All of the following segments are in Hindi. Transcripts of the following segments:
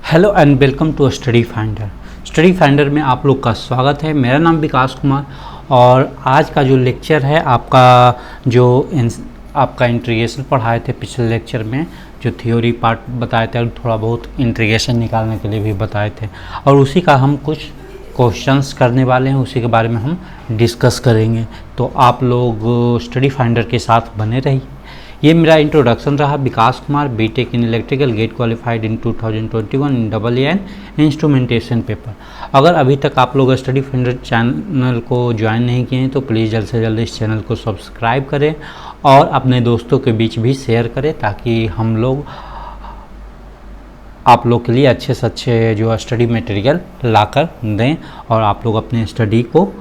Hello and welcome to study finder. Study finder में आप लोग का स्वागत है। मेरा नाम विकास कुमार और आज का जो लेक्चर है आपका इंटीग्रेशन पढ़ाए थे पिछले लेक्चर में, जो थ्योरी पार्ट बताए थे और थोड़ा बहुत इंटीग्रेशन निकालने के लिए भी बताए थे, और उसी का हम कुछ क्वेश्चंस करने वाले हैं, उसी के बारे में हम डिस्कस करेंगे। तो आप लोग स्टडी फाइंडर के साथ बने रहिए। ये मेरा इंट्रोडक्शन रहा। Vikas Kumar, BTech in electrical, GATE qualified in 2021 in AA and instrumentation paper. अगर अभी तक आप लोग स्टडी फाइंडर चैनल को ज्वाइन नहीं किए हैं तो प्लीज़ जल्द से जल्द इस चैनल को सब्सक्राइब करें और अपने दोस्तों के बीच भी शेयर करें, ताकि हम लोग आप लोग के लिए अच्छे से अच्छे जो स्टडी मटेरियल लाकर दें और आप लोग अपने स्टडी को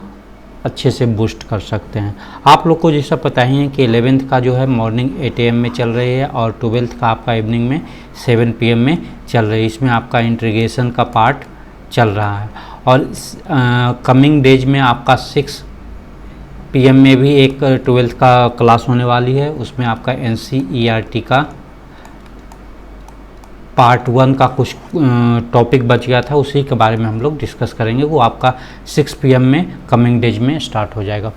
अच्छे से बूस्ट कर सकते हैं। आप लोग को जैसा पता ही है कि 11th का जो है मॉर्निंग 8 AM में चल रही है और 12th का आपका इवनिंग में 7 PM में चल रही है। इसमें आपका इंटीग्रेशन का पार्ट चल रहा है और कमिंग डेज में आपका 6 PM में भी एक 12th का क्लास होने वाली है। उसमें आपका NCERT का पार्ट 1 का कुछ टॉपिक बच गया था, उसी के बारे में हम लोग डिस्कस करेंगे। वो आपका 6 PM में कमिंग डेज में स्टार्ट हो जाएगा।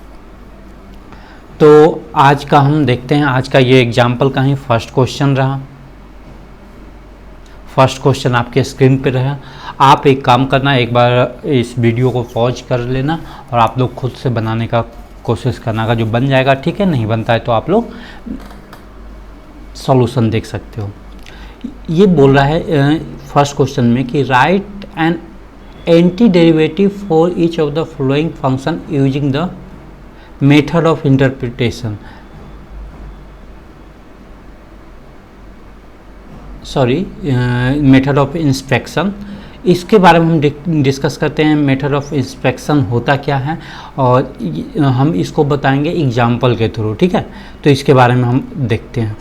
तो आज का हम देखते हैं। आज का ये एग्जाम्पल का ही फर्स्ट क्वेश्चन रहा। फर्स्ट क्वेश्चन आपके स्क्रीन पे रहा। आप एक काम करना, एक बार इस वीडियो को पॉज कर लेना और आप लोग खुद से बनाने का कोशिश करना। का जो बन जाएगा ठीक है, नहीं बनता है तो आप लोग सॉल्यूशन देख सकते हो। ये बोल रहा है फर्स्ट क्वेश्चन में कि right an anti derivative for each of the following function using the method of interpretation. Method of inspection. इसके बारे में हम डिस्कस करते हैं। मेथड ऑफ इंस्पेक्शन होता क्या है और हम इसको बताएंगे एग्जाम्पल के थ्रू, ठीक है। तो इसके बारे में हम देखते हैं।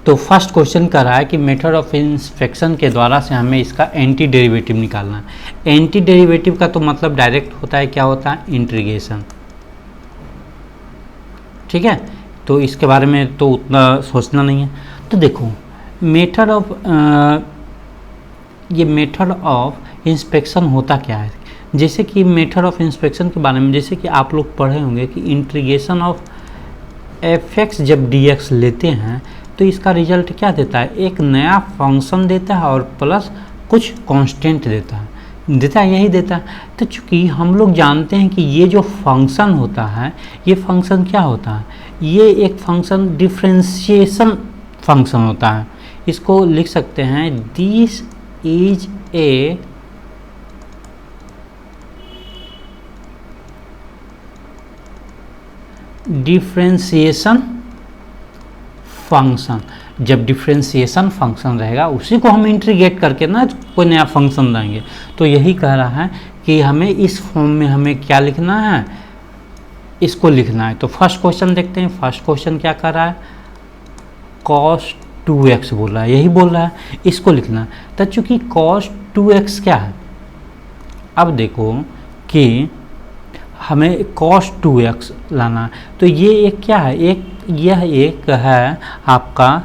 तो फर्स्ट क्वेश्चन कर रहा है कि मेथड ऑफ इंस्पेक्शन के द्वारा से हमें इसका एंटी डेरिवेटिव निकालना है। एंटी डेरिवेटिव का तो मतलब डायरेक्ट होता है, क्या होता है, इंटीग्रेशन, ठीक है। तो इसके बारे में तो उतना सोचना नहीं है। तो देखो मेथड ऑफ ये मेथड ऑफ इंस्पेक्शन होता क्या है। जैसे कि मेथड ऑफ इंस्पेक्शन के बारे में जैसे कि आप लोग पढ़े होंगे कि इंटीग्रेशन ऑफ fx जब dx लेते हैं तो इसका रिजल्ट क्या देता है, एक नया फंक्शन देता है और प्लस कुछ कांस्टेंट देता है, यही देता है। तो चूँकि हम लोग जानते हैं कि ये जो फंक्शन होता है, ये फंक्शन क्या होता है, ये एक फंक्शन डिफरेंशिएशन फंक्शन होता है। इसको लिख सकते हैं this is a differentiation function. जब डिफरेंशिएशन फंक्शन रहेगा उसी को हम इंटीग्रेट करके ना कोई नया फंक्शन देंगे। तो यही कह रहा है कि हमें इस फॉर्म में हमें क्या लिखना है, इसको लिखना है। तो फर्स्ट क्वेश्चन देखते हैं। फर्स्ट क्वेश्चन क्या कर रहा है, cos 2x बोल रहा है, यही बोल रहा है, इसको लिखना है। तो चूँकि cos 2x क्या है, अब देखो कि हमें cos 2x लाना है। तो ये एक क्या है, यह एक है आपका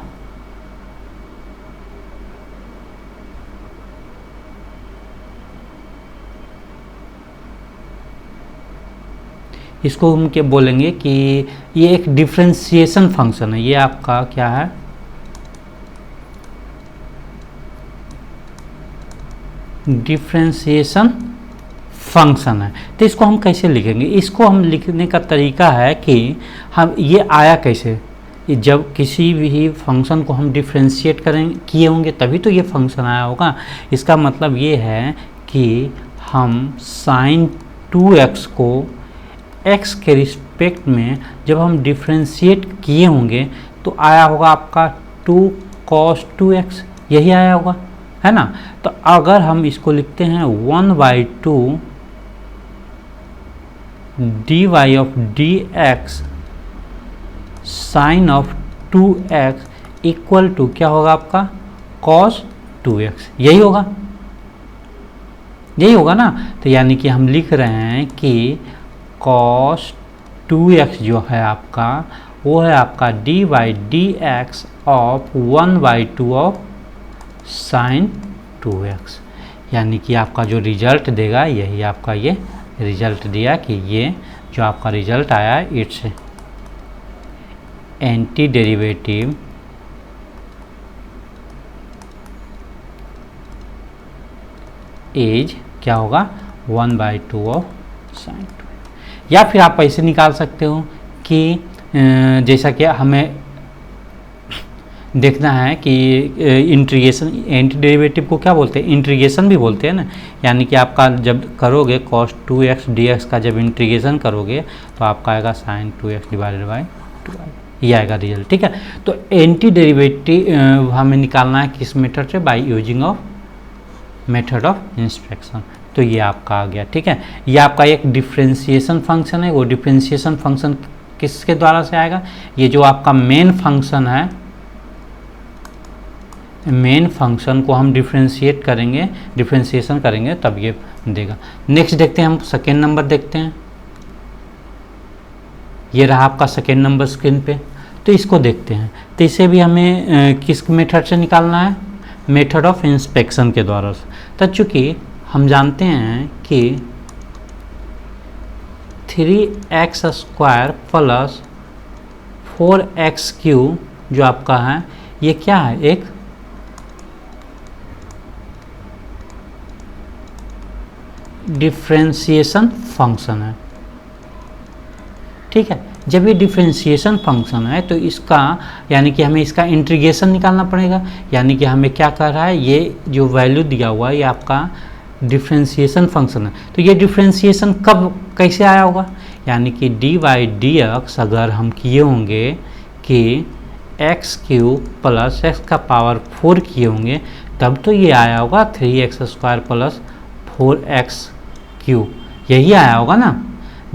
इसको हम क्या बोलेंगे कि ये एक डिफरेंशिएशन फंक्शन है। ये आपका क्या है, डिफरेंशिएशन फंक्शन है। तो इसको हम कैसे लिखेंगे, इसको हम लिखने का तरीका है कि हम ये आया कैसे, जब किसी भी फंक्शन को हम डिफरेंशिएट किए होंगे तभी तो ये फंक्शन आया होगा। इसका मतलब ये है कि हम sin 2x को x के रिस्पेक्ट में जब हम डिफरेंशिएट किए होंगे तो आया होगा आपका 2 cos 2x, यही आया होगा, है ना। तो अगर हम इसको लिखते हैं 1/2 dy of dx sine of 2x equal to क्या होगा आपका cos 2x, यही होगा ना। तो यानी कि हम लिख रहे हैं कि cos 2x जो है आपका, वो है आपका dy dx of 1/2 of sine 2x, यानी कि आपका जो रिजल्ट देगा यही आपका ये रिजल्ट दिया कि ये जो आपका रिजल्ट आया इट्स एंटी डेरिवेटिव एज क्या होगा 1/2 ऑफ sin 2। या फिर आप ऐसे निकाल सकते हो कि जैसा कि हमें देखना है कि इंटीग्रेशन, एंटी डेरिवेटिव को क्या बोलते हैं, इंटीग्रेशन भी बोलते हैं ना, यानी कि आपका जब करोगे cos 2x dx का जब इंटीग्रेशन करोगे तो आपका आएगा sin 2x divided by 2y, ये आएगा रिजल्ट। ठीक है, तो एंटी डेरिवेटिव हमें निकालना है किस मेथड से, by using of method of inspection. तो ये आपका आ गया। ठीक है, ये आपका एक डिफ्रेंशिएशन फंक्शन है। वो डिफ्रेंशिएशन फंक्शन किसके द्वारा से आएगा, ये जो आपका मेन फंक्शन है, मेन फंक्शन को हम डिफ्रेंशिएट करेंगे, डिफ्रेंशिएशन करेंगे तब ये देगा। नेक्स्ट देखते हैं, हम सेकेंड नंबर देखते हैं। ये रहा आपका सेकेंड नंबर स्क्रीन पे। तो इसको देखते हैं, तो इसे भी हमें किस मेथड से निकालना है, मेथड ऑफ इंस्पेक्शन के द्वारा से। तो चूँकि हम जानते हैं कि 3x² प्लस 4x³ जो आपका है ये क्या है, एक डिफ्रेंशिएशन फंक्शन है। ठीक है, जब ये डिफ्रेंशिएशन फंक्शन है तो इसका यानी कि हमें इसका इंटीग्रेशन निकालना पड़ेगा। यानी कि हमें क्या कर रहा है, ये जो वैल्यू दिया हुआ है ये आपका डिफ्रेंशिएशन फंक्शन है। तो ये डिफ्रेंशिएशन कब कैसे आया होगा, यानी कि dy/dx अगर हम किए होंगे कि x³ प्लस x⁴ किए होंगे तब तो ये आया होगा 3x² प्लस 4x³, यही आया होगा ना।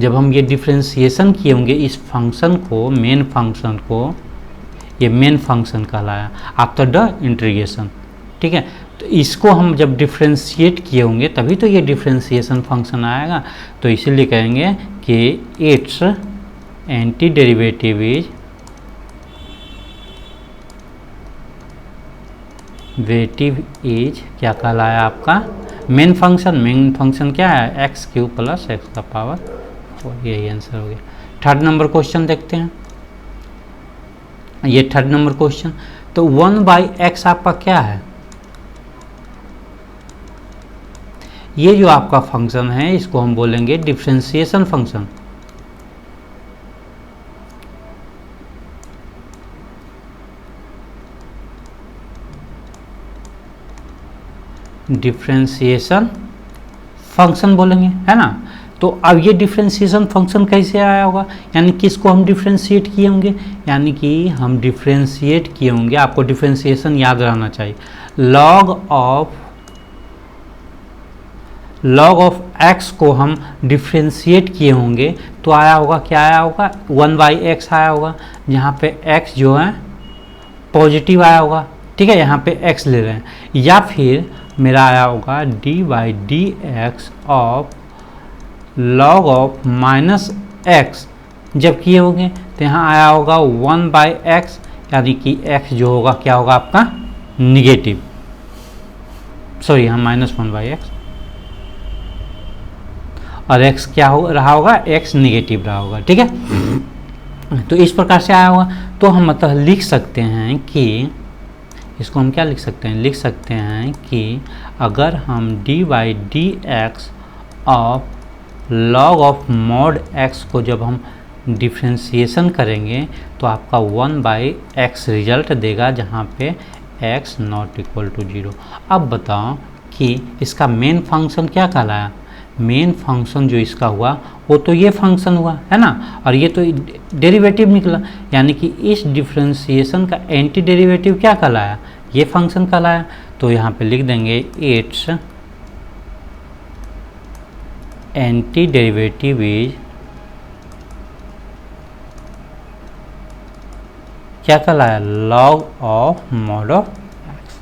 जब हम ये डिफ्रेंशिएशन किए होंगे इस फंक्शन को, मेन फंक्शन को, ये मेन फंक्शन कहलाया आफ्टर द इंटीग्रेशन। ठीक है, तो इसको हम जब डिफ्रेंशिएट किए होंगे तभी तो ये डिफ्रेंशिएशन फंक्शन आएगा। तो इसीलिए कहेंगे कि इट्स एंटी डेरिवेटिव इज क्या कहलाया आपका मेन फंक्शन। मेन फंक्शन क्या है, x³ प्लस x⁴, यही आंसर हो गया। थर्ड नंबर क्वेश्चन देखते हैं, ये थर्ड नंबर क्वेश्चन। तो 1/x आपका क्या है, ये जो आपका फंक्शन है इसको हम बोलेंगे डिफ्रेंशिएशन फंक्शन। डिफ्रेंशिएशन फंक्शन बोलेंगे, है ना। तो अब ये डिफ्रेंशिएशन फंक्शन कैसे आया होगा, यानी किसको हम डिफ्रेंशिएट किए होंगे, यानी कि हम डिफ्रेंशिएट किए होंगे, आपको डिफ्रेंशिएशन याद रहना चाहिए, log ऑफ x को हम डिफ्रेंशिएट किए होंगे तो आया होगा, क्या आया होगा, 1/x आया होगा, जहाँ पे x जो है पॉजिटिव आया होगा। ठीक है, यहाँ पे x ले रहे हैं, या फिर मेरा आया होगा dy/dx of log of -x जब किए होंगे तो यहाँ आया होगा 1/x, यानी कि x जो होगा क्या होगा आपका निगेटिव, सॉरी यहाँ -1/x, और x क्या हो रहा होगा, x निगेटिव रहा होगा। ठीक है, तो इस प्रकार से आया होगा। तो हम मतलब लिख सकते हैं कि इसको हम क्या लिख सकते हैं, लिख सकते हैं कि अगर हम dy/dx of log of mod x को जब हम डिफ्रेंशिएशन करेंगे तो आपका 1/x रिजल्ट देगा, जहाँ पे x ≠ 0। अब बताओ कि इसका मेन फंक्शन क्या कहलाया, मेन फंक्शन जो इसका हुआ वो तो ये फंक्शन हुआ, है ना, और ये तो डेरिवेटिव निकला, यानी कि इस डिफ्रेंशिएशन का एंटी डेरिवेटिव क्या कहलाया, ये फंक्शन कहलाया। तो यहाँ पे लिख देंगे इट्स एंटी डेरिवेटिव इज क्या कहलाया, log of mod of x।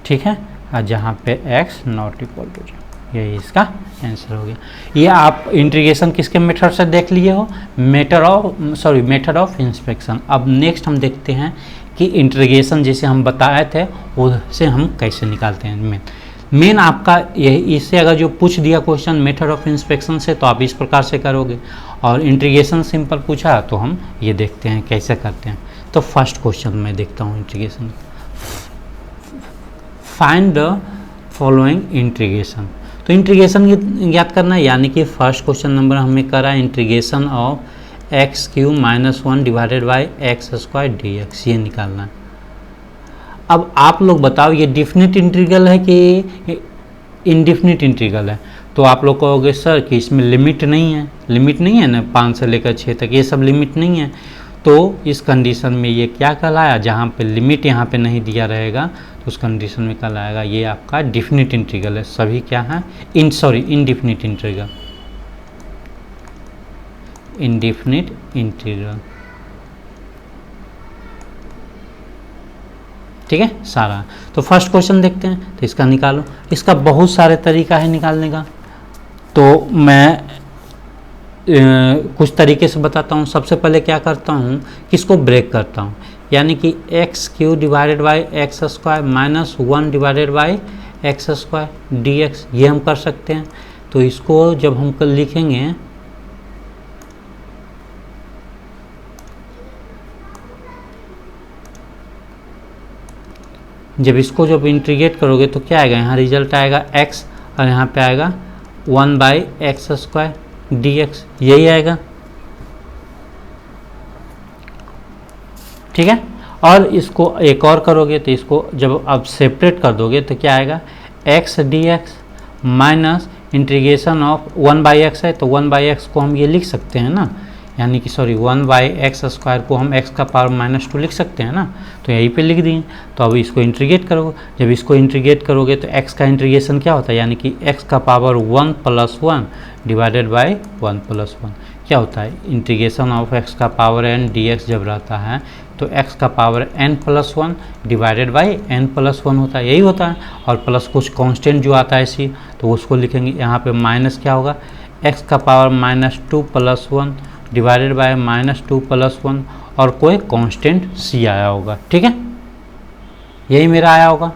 ठीक है, और जहाँ पे x ≠ 0, यही इसका आंसर हो गया। ये आप इंटीग्रेशन किसके मेथड से देख लिए हो, मेथड ऑफ इंस्पेक्शन। अब नेक्स्ट हम देखते हैं कि इंटीग्रेशन जैसे हम बताए थे उससे हम कैसे निकालते हैं। मेन आपका यही, इससे अगर जो पूछ दिया क्वेश्चन मेथड ऑफ इंस्पेक्शन से तो आप इस प्रकार से करोगे, और इंटीग्रेशन सिंपल पूछा तो हम ये देखते हैं कैसे करते हैं। तो फर्स्ट क्वेश्चन मैं देखता हूँ integration, find the following integration. तो इंटीग्रेशन ज्ञात करना है, यानी कि फर्स्ट क्वेश्चन नंबर हमें करा integration of x cube -1 divided by x square D x, ये निकालना है। अब आप लोग बताओ ये डिफिनिट इंटीग्रल है कि इनडिफिनिट इंटीग्रल है। तो आप लोग कहोगे सर कि इसमें लिमिट नहीं है, लिमिट नहीं है ना, 5 से लेकर 6 तक ये सब लिमिट नहीं है। तो इस कंडीशन में ये क्या कहलाया, जहाँ पे लिमिट यहाँ पे नहीं दिया रहेगा तो उस कंडीशन में कहलाएगा ये आपका डिफिनिट इंटीग्रल है। सभी क्या है, इनडिफिनिट इंटीग्रल, इनडिफिनिट इंटीग्रल, ठीक है सारा। तो फर्स्ट क्वेश्चन देखते हैं, तो इसका निकालो। इसका बहुत सारे तरीका है निकालने का, तो मैं कुछ तरीके से बताता हूँ। सबसे पहले क्या करता हूँ, किसको ब्रेक करता हूँ, यानी कि x Q divided by x square -1 divided by x square D x, ये हम कर सकते हैं। तो इसको जब हम कल लिखेंगे, जब इंटीग्रेट करोगे तो क्या आएगा, यहाँ रिजल्ट आएगा x और यहाँ पे आएगा 1 by x square D x, यही आएगा, ठीक है। और इसको एक और करोगे तो इसको जब आप सेपरेट कर दोगे तो क्या आएगा, x D x minus integration of 1 by x है, तो 1 बाई एक्स को हम ये लिख सकते हैं ना, यानी कि 1 बाई एक्स स्क्वायर को हम x का पावर -2 लिख सकते हैं ना, तो यहीं पे लिख दिए। तो अब इसको इंटीग्रेट करोगे, जब इसको इंटीग्रेट करोगे तो x का इंटीग्रेशन क्या होता है, यानी कि x का पावर 1 + 1 डिवाइडेड बाई 1 + 1 क्या होता है, इंटीग्रेशन ऑफ x का पावर n dx जब रहता है तो x का power n + 1 divided by n + 1 होता है, यही होता है। और प्लस कुछ कांस्टेंट जो आता है सी, तो उसको लिखेंगे, यहाँ पे माइनस क्या होगा, x का पावर -2 + 1 डिवाइडेड बाय -2 + 1 और कोई कांस्टेंट c आया होगा, ठीक है, यही मेरा आया होगा।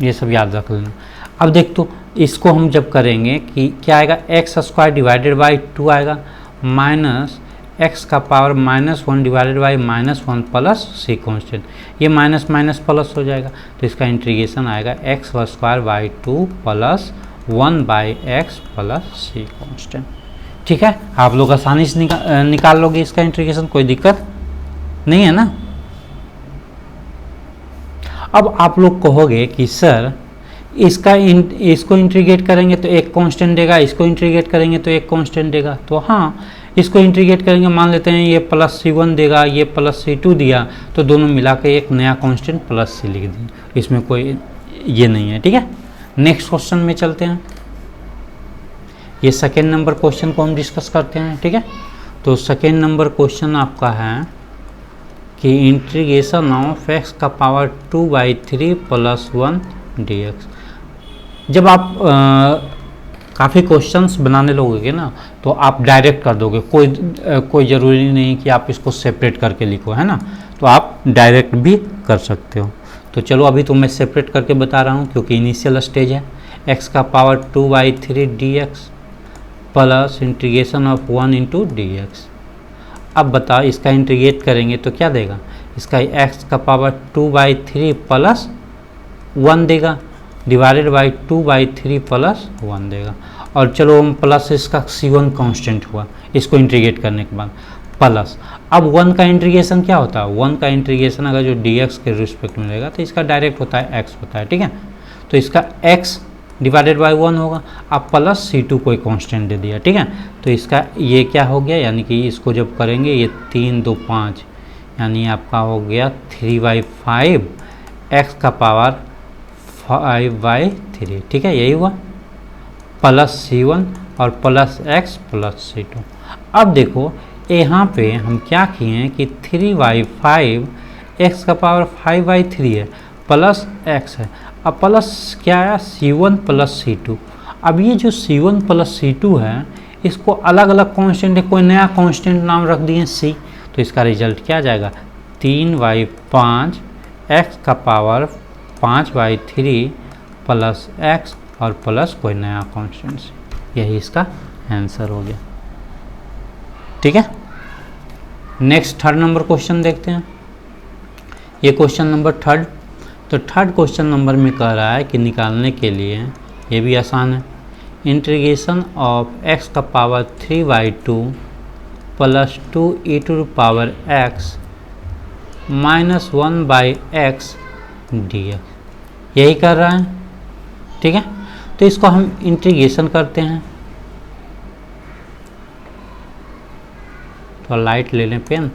ये सब याद रख लेना। अब देख तो इसको हम जब करेंगे कि क्या आएगा, एक्स स्क्वायर डिवाइडेड बाई 2 आएगा माइनस x का power -1 divided by -1 plus c constant, ये माइनस माइनस प्लस हो जाएगा, तो इसका इंटीग्रेशन आएगा x square by 2 plus 1 by x plus c constant, ठीक है। आप लोग आसानी से निकाल लोगे इसका इंटीग्रेशन, कोई दिक्कत नहीं है ना। अब आप लोग कहोगे कि सर इसको इंटीग्रेट करेंगे तो एक कांस्टेंट देगा, इसको इंटीग्रेट करेंगे तो एक कांस्टेंट देगा। तो हाँ, इसको इंटीग्रेट करेंगे, मान लेते हैं ये +c1 देगा, ये +c2 दिया, तो दोनों मिला के एक नया कांस्टेंट +c लिख दें, इसमें कोई ये नहीं है, ठीक है। नेक्स्ट क्वेश्चन में चलते हैं, ये सेकेंड नंबर क्वेश्चन को हम डिस्कस करते हैं, ठीक है। तो सेकेंड नंबर क्वेश्चन आपका है कि इंटीग्रेशन ऑफ x का पावर 2/3 + 1 dx। जब आप काफ़ी क्वेश्चंस बनाने लगोगे ना तो आप डायरेक्ट कर दोगे, कोई ज़रूरी नहीं कि आप इसको सेपरेट करके लिखो, है ना, तो आप डायरेक्ट भी कर सकते हो। तो चलो अभी तो मैं सेपरेट करके बता रहा हूँ क्योंकि इनिशियल स्टेज है। x का power 2/3 dx plus integration of 1 × dx। अब बताओ इसका इंटीग्रेट करेंगे तो क्या देगा, इसका x का पावर 2/3 प्लस 1 देगा डिवाइडेड बाई 2/3 प्लस 1 देगा। और चलो हम प्लस इसका c1 कांस्टेंट हुआ इसको इंटीग्रेट करने के बाद प्लस, अब 1 का इंटीग्रेशन क्या होता है, 1 का इंटीग्रेशन अगर जो dx के रिस्पेक्ट में रहेगा तो इसका डायरेक्ट होता है x होता है, ठीक है। तो इसका x डिवाइडेड बाई 1 होगा, अब प्लस c2 कोई कांस्टेंट दे दिया, ठीक है। तो इसका ये क्या हो गया, यानी कि इसको जब करेंगे ये 3 2 5, यानी आपका हो गया 3/5 x का पावर 5/3, ठीक है, यही हुआ, प्लस c1 और प्लस x प्लस c2। अब देखो यहाँ पे हम क्या किए हैं कि 3/5 x का पावर 5/3 है प्लस x है, अब प्लस क्या आया c1 प्लस c2। अब ये जो c1 प्लस c2 है इसको अलग अलग कांस्टेंट है, कोई नया कांस्टेंट नाम रख दिए सी, तो इसका रिजल्ट क्या आ जाएगा 3/5 x का पावर 5/3 प्लस x और प्लस कोई नया कांस्टेंट, यही इसका आंसर हो गया। ठीक है, नेक्स्ट थर्ड नंबर क्वेश्चन देखते हैं। ये क्वेश्चन नंबर थर्ड, तो थर्ड क्वेश्चन नंबर में कह रहा है कि निकालने के लिए, ये भी आसान है, इंटीग्रेशन ऑफ x का power 3/2 plus 2e⁻x minus 1/x dx, यही कर रहा है। ठीक है, तो इसको हम इंटीग्रेशन करते हैं, तो लाइट ले लें पेन।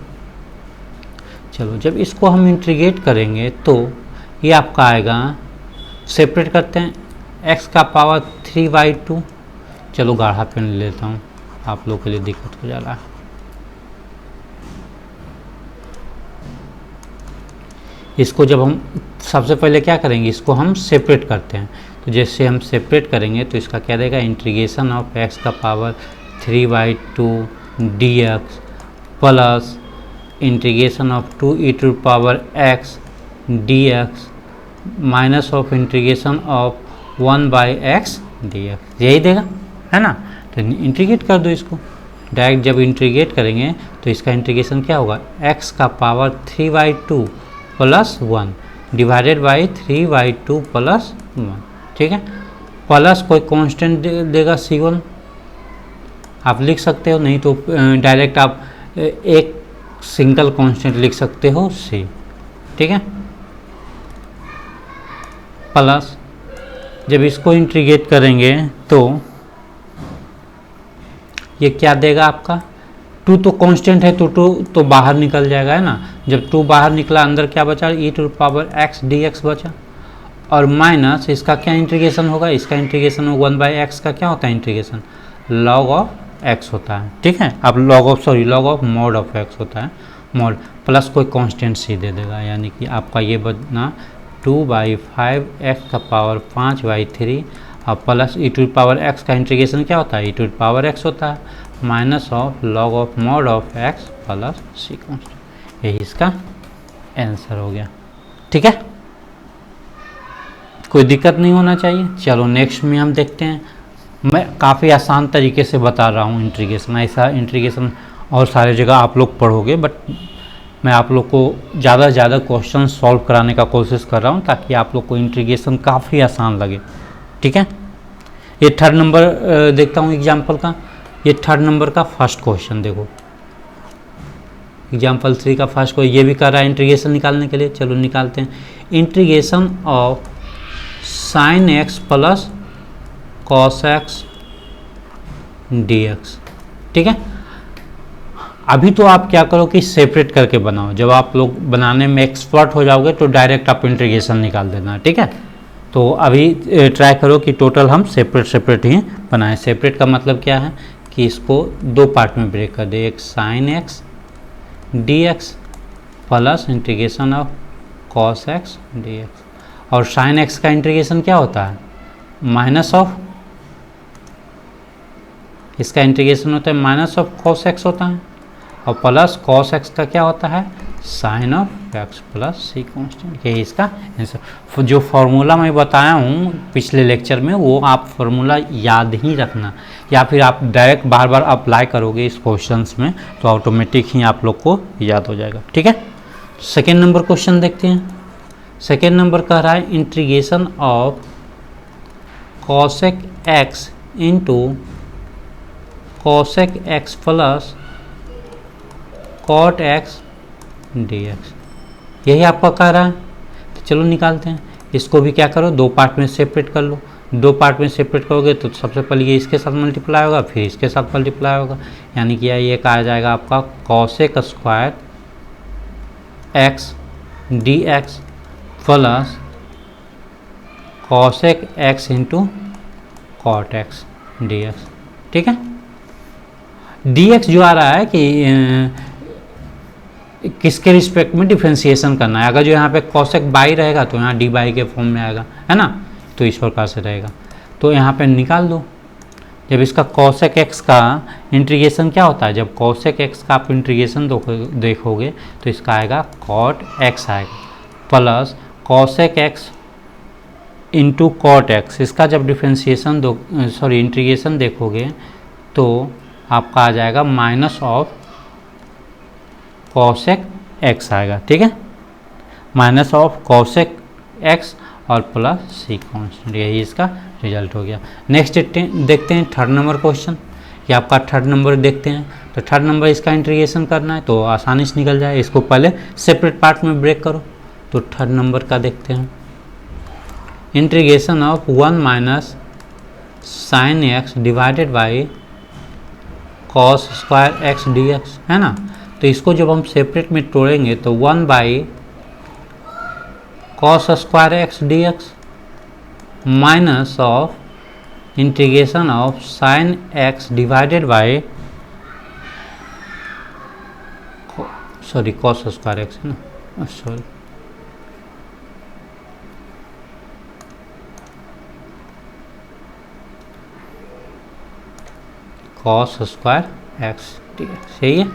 चलो, जब इसको हम इंटीग्रेट करेंगे तो ये आपका आएगा, सेपरेट करते हैं, x का पावर 3/2, चलो गाढ़ा पेन ले लेता हूँ, आप लोग के लिए दिक्कत हो जा रहा है। इसको जब हम सबसे पहले क्या करेंगे, इसको हम सेपरेट करते हैं, तो जैसे हम सेपरेट करेंगे तो इसका क्या देगा, इंटीग्रेशन ऑफ x का power 3/2 dx plus integration of 2e⁻x dx minus of integration of 1/x dx, यही देगा, है ना। तो इंटीग्रेट कर दो इसको डायरेक्ट, जब इंटीग्रेट करेंगे तो इसका इंटीग्रेशन क्या होगा, x का power 3/2 plus 1 divided by 3/2 plus 1। ठीक है, प्लस कोई कांस्टेंट देगा C1, आप लिख सकते हो, नहीं तो डायरेक्ट आप एक सिंगल कांस्टेंट लिख सकते हो C। ठीक है, प्लस जब इसको इंटीग्रेट करेंगे तो ये क्या देगा आपका, 2 तो कांस्टेंट है, तो 2 तो बाहर निकल जाएगा, है ना। जब 2 बाहर निकला, अंदर क्या बचा, e⁻x dx बचा, और माइनस इसका क्या इंटीग्रेशन होगा, इसका इंटीग्रेशन 1/x का क्या होता है इंटीग्रेशन, log ऑफ x होता है। ठीक है, अब log of mod of x होता है, mod प्लस कोई कांस्टेंट c दे देगा, यानी कि आपका ये बना 2/5 x का पावर 5/3 और प्लस e⁻x का इंटीग्रेशन क्या होता है, e⁻x होता है, minus of log of mod of x plus c constant, यही इसका आंसर हो गया। ठीक है, कोई दिक्कत नहीं होना चाहिए। चलो नेक्स्ट में हम देखते हैं, मैं काफ़ी आसान तरीके से बता रहा हूँ इंटीग्रेशन, ऐसा इंटीग्रेशन और सारे जगह आप लोग पढ़ोगे, बट मैं आप लोग को ज़्यादा से ज़्यादा क्वेश्चन सॉल्व कराने का कोशिश कर रहा हूँ ताकि आप लोग को इंटीग्रेशन काफ़ी आसान लगे। ठीक है, ये थर्ड नंबर देखता हूँ एग्जाम्पल का, ये थर्ड नंबर का फर्स्ट क्वेश्चन देखो, एग्जाम्पल 3 का फर्स्ट क्वेश्चन, ये भी कर रहा है इंटीग्रेशन निकालने के लिए। चलो निकालते हैं, integration of sin x plus cos x dx। ठीक है, अभी तो आप क्या करो कि सेपरेट करके बनाओ, जब आप लोग बनाने में एक्सपर्ट हो जाओगे तो डायरेक्ट आप इंटीग्रेशन निकाल देना। ठीक है, तो अभी ट्राई करो कि टोटल हम सेपरेट ही बनाएं। सेपरेट का मतलब क्या है कि इसको 2 पार्ट में ब्रेक कर दे, एक sin x dx plus integration of cos x dx, और sin x का इंटीग्रेशन क्या होता है, माइनस ऑफ, इसका इंटीग्रेशन होता है माइनस ऑफ cos x होता है, और प्लस cos x का क्या होता है, sin of x plus c constant, यही इसका आंसर। जो फार्मूला मैं बताया हूँ पिछले लेक्चर में, वो आप फार्मूला याद ही रखना, या फिर आप डायरेक्ट बार बार अप्लाई करोगे इस क्वेश्चंस में तो ऑटोमेटिक ही आप लोग को याद हो जाएगा। ठीक है, सेकेंड नंबर क्वेश्चन देखते हैं। सेकेंड नंबर कह रहा है integration of cosec x into cosec x plus cot x dx, यही आपका कह रहा है। तो चलो निकालते हैं, इसको भी क्या करो, 2 पार्ट में सेपरेट कर लो। 2 पार्ट में सेपरेट करोगे तो सबसे पहले ये इसके साथ मल्टीप्लाई होगा, फिर इसके साथ मल्टीप्लाई होगा, यानी कि ये कहा जाएगा आपका cosec square x dx plus cosec x into cot x dx। ठीक है, dx जो आ रहा है कि किसके रिस्पेक्ट में डिफ्रेंशिएशन करना है, अगर जो यहाँ पे cosec बाई रहेगा तो यहाँ dy के फॉर्म में आएगा, है ना, तो इस प्रकार से रहेगा। तो यहाँ पे निकाल दो, जब इसका cosec x का इंटीग्रेशन क्या होता है, जब cosec x का आप इंटीग्रेशन देखोगे तो इसका आएगा cot x आएगा plus cosec x into cot x। इसका जब डिफ्रेंशिएशन इंटीग्रेशन देखोगे तो आपका आ जाएगा माइनस ऑफ cosec x आएगा, ठीक है, माइनस ऑफ cosec x और प्लस सी कॉन्स्टेंट, यही इसका रिजल्ट हो गया। नेक्स्ट देखते हैं थर्ड नंबर क्वेश्चन। ये आपका थर्ड नंबर देखते हैं, तो थर्ड नंबर इसका इंटीग्रेशन करना है तो आसानी से निकल जाए। इसको पहले सेपरेट पार्ट में ब्रेक करो। तो थर्ड नंबर का देखते हैं, integration of 1 minus sine x divided by cos square x d x, है ना। तो इसको जब हम सेपरेट में तोड़ेंगे तो 1 by cos square x d x minus of integration of sine x divided by cos square x, है ना, sorry cos square x d x, यही है,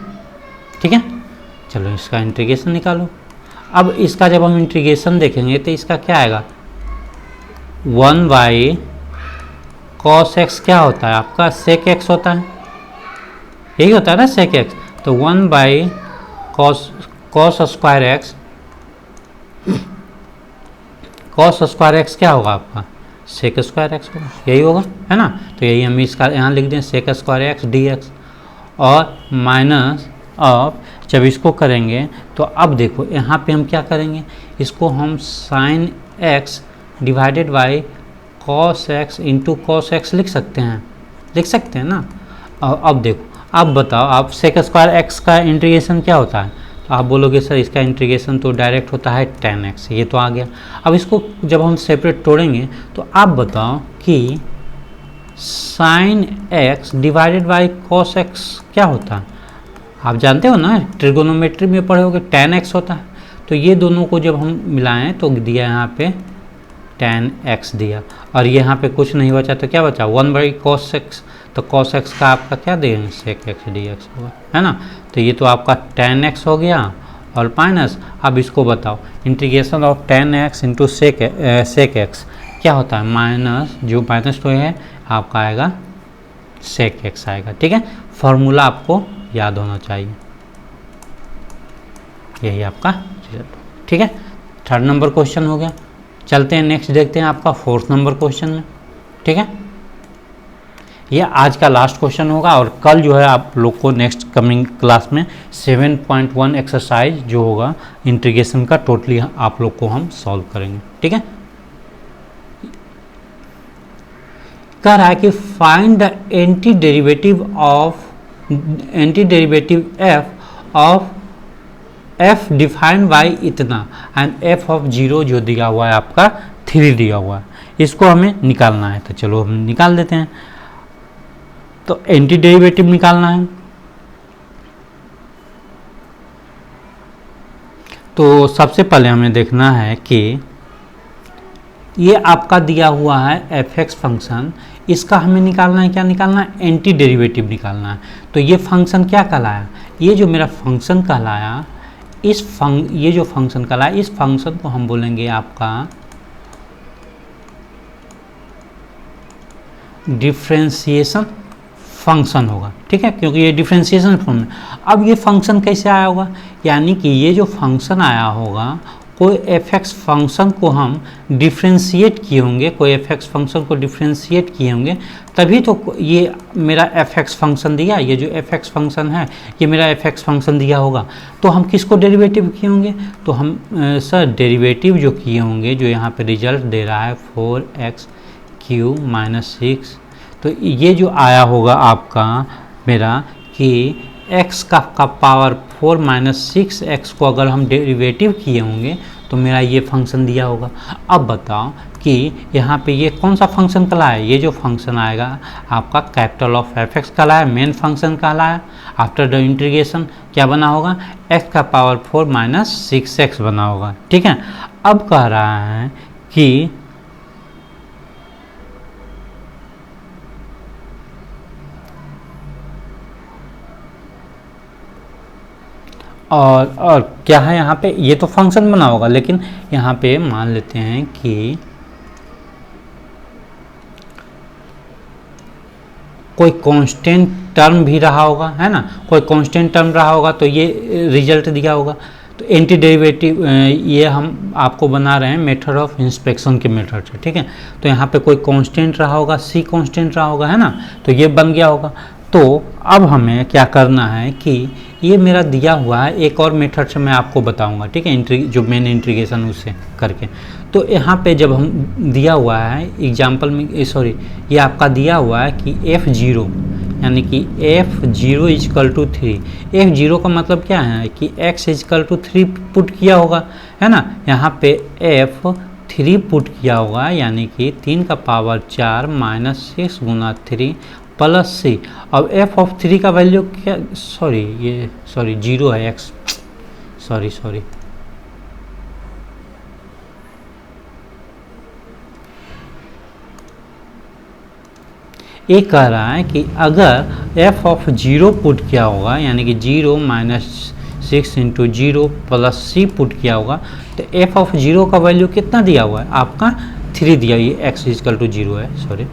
ठीक है। चलो इसका इंटीग्रेशन निकालो। अब इसका जब हम इंटीग्रेशन देखेंगे तो इसका क्या आएगा, 1 बाई कॉस एक्स क्या होता है आपका, सेक एक्स होता है, यही होता है ना सेक एक्स। तो 1 by cos square x, cos square x क्या होगा आपका, सेक स्क्वायर एक्स होगा, यही होगा, है ना। तो यही हम इसका यहाँ लिख दें sec square x d x और माइनस ऑफ, जब इसको करेंगे तो अब देखो यहाँ पे हम क्या करेंगे, इसको हम sine x divided by cos x into cos x लिख सकते हैं ना। और अब देखो, अब बताओ आप सेक स्क्वायर एक्स का इंटीग्रेशन क्या होता है, तो आप बोलोगे सर इसका इंटीग्रेशन तो डायरेक्ट होता है tan x, ये तो आ गया। अब इसको जब हम सेपरेट तोड़ेंगे तो आप बताओ कि sine x divided by cos x क्या होता है, आप जानते हो ना, ट्रिगोनोमेट्री में पढ़े होगे tan x होता है। तो ये दोनों को जब हम मिलाएं तो दिया यहाँ पे tan x दिया, और यहाँ पे कुछ नहीं बचा तो क्या बचा 1 बाई कॉस एक्स, तो कॉस एक्स का आपका क्या देंगे सेक एक्स डी एक्स होगा, है ना। तो ये तो आपका tan x हो गया और माइनस, अब इसको बताओ integration of tan x into sec x क्या होता है, माइनस, जो माइनस तो है आपका आएगा सेक एक्स आएगा, ठीक है। फॉर्मूला आपको याद होना चाहिए, यही आपका रिजल्ट, ठीक है। थर्ड नंबर क्वेश्चन हो गया। चलते हैं नेक्स्ट देखते हैं आपका फोर्थ नंबर क्वेश्चन में, ठीक है। ये आज का लास्ट क्वेश्चन होगा और कल जो है आप लोग को नेक्स्ट कमिंग क्लास में 7.1 एक्सरसाइज जो होगा इंटीग्रेशन का टोटली आप लोग को हम सॉल्व करेंगे, ठीक है। कह रहा है कि find the anti derivative F of F defined by इतना एंड एफ ऑफ 0 जो दिया हुआ है आपका 3 दिया हुआ है, इसको हमें निकालना है। तो चलो हम निकाल देते हैं। तो एंटी डेरिवेटिव निकालना है, तो सबसे पहले हमें देखना है कि ये आपका दिया हुआ है एफ एक्स फंक्शन, इसका हमें निकालना है, क्या निकालना है, एंटी डेरिवेटिव निकालना है। तो ये फंक्शन क्या कहलाया, ये जो मेरा फंक्शन कहलाया, ये जो फंक्शन कहलाया, इस फंक्शन को हम बोलेंगे आपका डिफरेंशिएशन फंक्शन होगा, ठीक है, क्योंकि ये डिफरेंशिएशन फॉर्म में। अब ये फंक्शन कैसे आया होगा, यानी कि ये जो फंक्शन आया होगा, कोई एफ एक्स फंक्शन को हम डिफ्रेंशिएट किए होंगे, कोई एफ एक्स फंक्शन को डिफ्रेंशिएट किए होंगे, तभी तो ये मेरा एफ एक्स फंक्शन दिया। ये जो एफ एक्स फंक्शन है ये मेरा एफ एक्स फंक्शन दिया होगा। तो हम किसको डेरिवेटिव किए होंगे, तो हम सर डेरिवेटिव जो किए होंगे, जो यहाँ पे रिजल्ट दे रहा है 4x³ - 6, तो ये जो आया होगा आपका मेरा कि x का पावर 4 - 6x को अगर हम डेरिवेटिव किए होंगे तो मेरा ये फंक्शन दिया होगा। अब बताओ कि यहाँ पे ये कौन सा फंक्शन कहलाया, ये जो फंक्शन आएगा आपका कैपिटल ऑफ एफ एक्स कहलाया, मेन फंक्शन कहलाया। आफ्टर द इंटीग्रेशन क्या बना होगा, x का पावर 4 - 6x बना होगा, ठीक है। अब कह रहा है कि और क्या है यहाँ पे, ये तो फंक्शन बना होगा, लेकिन यहाँ पे मान लेते हैं कि कोई कांस्टेंट टर्म भी रहा होगा, है ना, कोई कांस्टेंट टर्म रहा होगा तो ये रिजल्ट दिया होगा। तो एंटी डेरिवेटिव ये हम आपको बना रहे हैं मेथड ऑफ इंस्पेक्शन के मेथड से, ठीक है। तो यहाँ पे कोई कांस्टेंट रहा होगा, सी कांस्टेंट रहा होगा, है ना, तो ये बन गया होगा। तो अब हमें क्या करना है कि ये मेरा दिया हुआ है, एक और मेथड से मैं आपको बताऊंगा, ठीक है, जो मेन इंटीग्रेशन उससे करके। तो यहाँ पे जब हम दिया हुआ है एग्जाम्पल में, सॉरी, ये आपका दिया हुआ है कि f0 यानी कि f0 इजकल टू 3। f0 का मतलब क्या है कि x इजकल टू 3 पुट किया होगा, है ना। यहाँ पे f3 पुट किया होगा, यानी कि 3 का पावर 4 माइनस 6 गुना 3 प्लस सी। अब f ऑफ 3 का वैल्यू क्या, सॉरी 0 है, x, सॉरी ये कह रहा है कि अगर f ऑफ 0 पुट किया होगा, यानी कि 0 माइनस 6 इंटू 0 प्लस सी पुट किया होगा, तो f ऑफ 0 का वैल्यू कितना दिया हुआ है आपका 3 दिया, ये x इजकल टू 0 है, सॉरी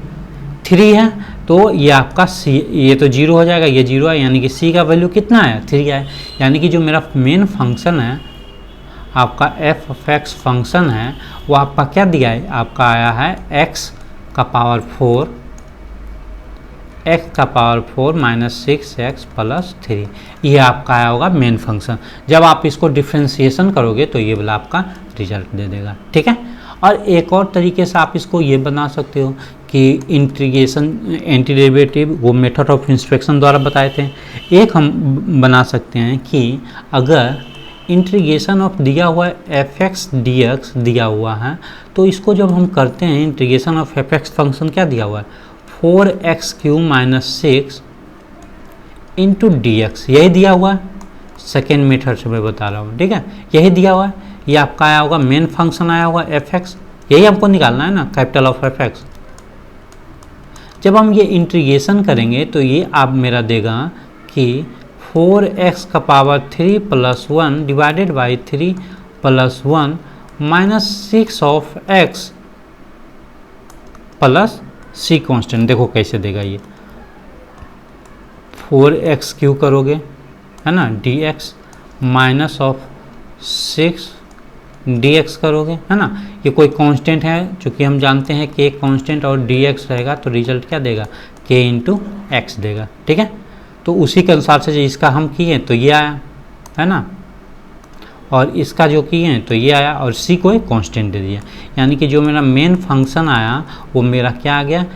3 है, तो ये आपका c, ये तो 0 हो जाएगा, ये 0 है, यानी कि c का वैल्यू कितना है 3 है। यानी कि जो मेरा मेन फंक्शन है आपका f ऑफ x फंक्शन है, वो आपका क्या दिया है, आपका आया है x का पावर 4 माइनस 6x प्लस 3, ये आपका आया होगा मेन फंक्शन। जब आप इसको डिफ्रेंशिएशन करोगे तो ये वाला आपका रिजल्ट दे देगा, ठीक है। और एक और तरीके से आप इसको ये बना सकते हो कि इंटीग्रेशन एंटी डेरिवेटिव वो मेथड ऑफ इंस्पेक्शन द्वारा बताए थे। एक हम बना सकते हैं कि अगर इंटीग्रेशन ऑफ दिया हुआ fx dx दिया हुआ है, तो इसको जब हम करते हैं इंटीग्रेशन ऑफ fx फंक्शन क्या दिया हुआ है 4x³ माइनस 6 इंटू dx, यही दिया हुआ है, सेकेंड मेथड से मैं बता रहा हूँ, ठीक है, यही दिया हुआ है। ये आपका आया होगा मेन फंक्शन आया होगा fx, यही हमको निकालना है ना, कैपिटल ऑफ fx। जब हम ये इंटीग्रेशन करेंगे तो ये आप मेरा देगा कि 4x का power 3 plus 1 divided by 3 plus 1 minus 6 of x plus c constant. देखो कैसे देगा ये, 4x³ करोगे, है ना, dx माइनस ऑफ 6 dx करोगे, है ना, ये कोई कांस्टेंट है, चूँकि हम जानते हैं कि एक कांस्टेंट और dx रहेगा तो रिजल्ट क्या देगा k इंटू एक्स देगा, ठीक है। तो उसी के अनुसार से इसका हम किए तो ये आया, है ना, और इसका जो किए हैं तो ये आया, और c को एक कांस्टेंट दे दिया। यानी कि जो मेरा मेन फंक्शन आया वो मेरा क्या आ गया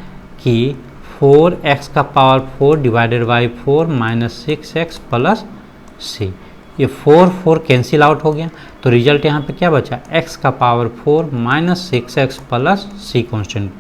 कि 4x का power 4 divided by 4 minus 6x plus c। ये 4 कैंसिल आउट हो गया, तो रिजल्ट यहाँ पे क्या बचा, x का power 4 minus 6x plus c constant.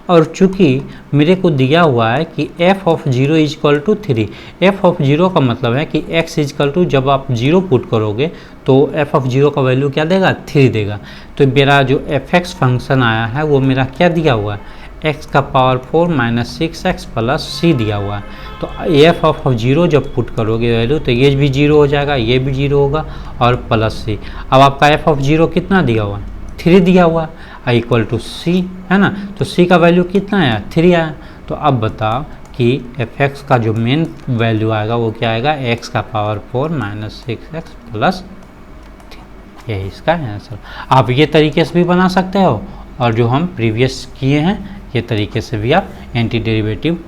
और चूंकि मेरे को दिया हुआ है कि f of 0 is equal to 3, f of 0 का मतलब है कि x इजकल टू जब आप 0 पुट करोगे तो f ऑफ 0 का वैल्यू क्या देगा 3 देगा। तो मेरा जो fx फंक्शन आया है वो मेरा क्या दिया हुआ है x का power 4 minus 6x plus c दिया हुआ है। तो f ऑफ 0 जब पुट करोगे वैल्यू तो ये भी 0 हो जाएगा, ये भी 0 होगा और प्लस c। अब आपका f ऑफ 0 कितना दिया हुआ है 3 दिया हुआ है, इक्वल टू c, है ना, तो c का वैल्यू कितना आया 3 आया। तो अब बताओ कि fx का जो मेन वैल्यू आएगा वो क्या आएगा x का पावर 4 माइनस 6x प्लस, यही इसका आंसर। आप ये तरीके से भी बना सकते हो, और जो हम प्रीवियस किए हैं ये तरीके से भी आप एंटी डेरिवेटिव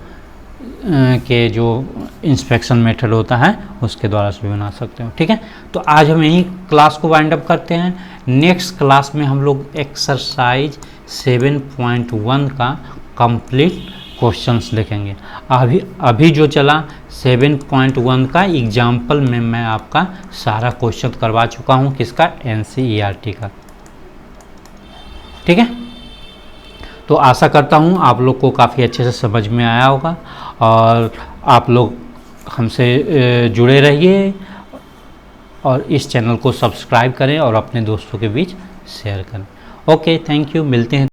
के जो इंस्पेक्शन मेथड होता है उसके द्वारा से भी बना सकते हो, ठीक है। तो आज हम यही क्लास को वाइंड अप करते हैं। नेक्स्ट क्लास में हम लोग एक्सरसाइज 7.1 का कंप्लीट क्वेश्चंस देखेंगे। अभी जो चला 7.1 का एग्जाम्पल में मैं आपका सारा क्वेश्चन करवा चुका हूँ, किसका NCERT का, ठीक है। तो आशा करता हूँ आप लोग को काफ़ी अच्छे से समझ में आया होगा, और आप लोग हमसे जुड़े रहिए और इस चैनल को सब्सक्राइब करें और अपने दोस्तों के बीच शेयर करें। ओके, थैंक यू, मिलते हैं।